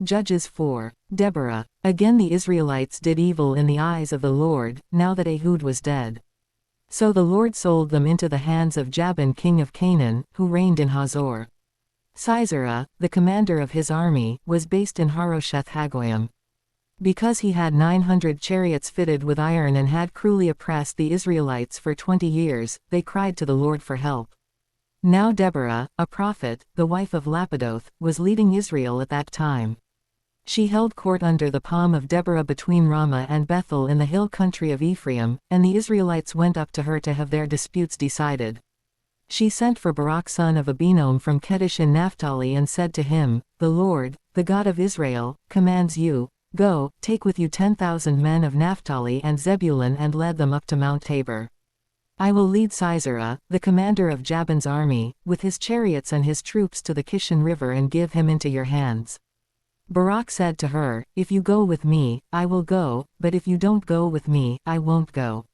Judges 4. Deborah. Again the Israelites did evil in the eyes of the Lord, now that Ehud was dead. So the Lord sold them into the hands of Jabin king of Canaan, who reigned in Hazor. Sisera, the commander of his army, was based in Harosheth Hagoyim. Because he had 900 chariots fitted with iron and had cruelly oppressed the Israelites for 20 years, they cried to the Lord for help. Now Deborah, a prophet, the wife of Lapidoth, was leading Israel at that time. She held court under the palm of Deborah between Ramah and Bethel in the hill country of Ephraim, and the Israelites went up to her to have their disputes decided. She sent for Barak son of Abinoam from Kedesh in Naphtali and said to him, "The Lord, the God of Israel, commands you, go, take with you 10,000 men of Naphtali and Zebulun and lead them up to Mount Tabor. I will lead Sisera, the commander of Jabin's army, with his chariots and his troops to the Kishon River and give him into your hands." Barak said to her, "If you go with me, I will go, but if you don't go with me, I won't go."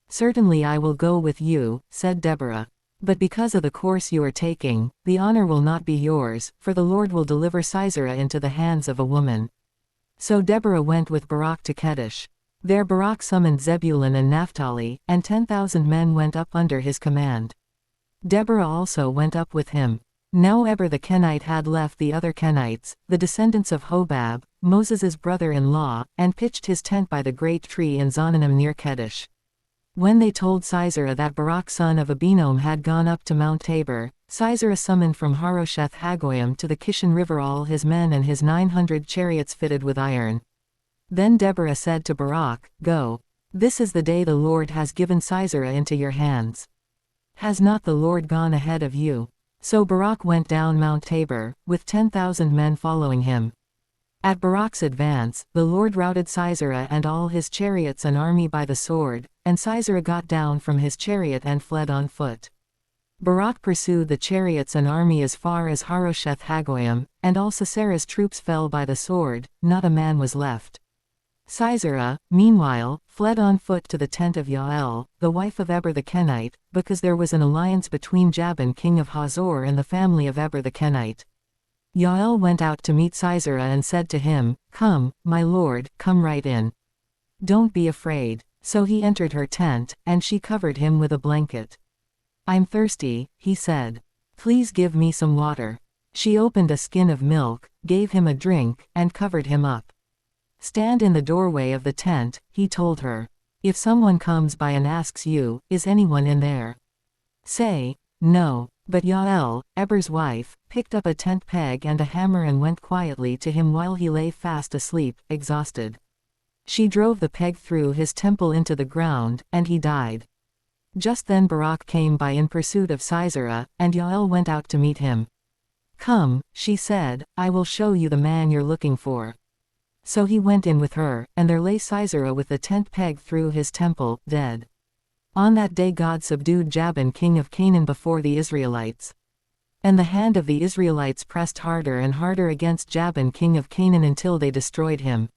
"Certainly I will go with you," said Deborah. "But because of the course you are taking, the honor will not be yours, for the Lord will deliver Sisera into the hands of a woman." So Deborah went with Barak to Kedesh. There Barak summoned Zebulun and Naphtali, and 10,000 men went up under his command. Deborah also went up with him. Now Eber the Kenite had left the other Kenites, the descendants of Hobab, Moses' brother-in-law, and pitched his tent by the great tree in Zonanim near Kedesh. When they told Sisera that Barak son of Abinoam had gone up to Mount Tabor, Sisera summoned from Harosheth Hagoyim to the Kishon River all his men and his 900 chariots fitted with iron. Then Deborah said to Barak, "Go. This is the day the Lord has given Sisera into your hands. Has not the Lord gone ahead of you?" So Barak went down Mount Tabor, with 10,000 men following him. At Barak's advance, the Lord routed Sisera and all his chariots and army by the sword, and Sisera got down from his chariot and fled on foot. Barak pursued the chariots and army as far as Harosheth Hagoyim, and all Sisera's troops fell by the sword, not a man was left. Sisera, meanwhile, fled on foot to the tent of Jael, the wife of Eber the Kenite, because there was an alliance between Jabin king of Hazor and the family of Eber the Kenite. Jael went out to meet Sisera and said to him, "Come, my lord, come right in. Don't be afraid." So he entered her tent, and she covered him with a blanket. "I'm thirsty," he said. "Please give me some water." She opened a skin of milk, gave him a drink, and covered him up. "Stand in the doorway of the tent," he told her. "If someone comes by and asks you, 'Is anyone in there?' say, 'No.'" But Jael, Eber's wife, picked up a tent peg and a hammer and went quietly to him while he lay fast asleep, exhausted. She drove the peg through his temple into the ground, and he died. Just then Barak came by in pursuit of Sisera, and Jael went out to meet him. "Come," she said, "I will show you the man you're looking for." So he went in with her, and there lay Sisera with the tent peg through his temple, dead. On that day God subdued Jabin king of Canaan before the Israelites. And the hand of the Israelites pressed harder and harder against Jabin king of Canaan until they destroyed him.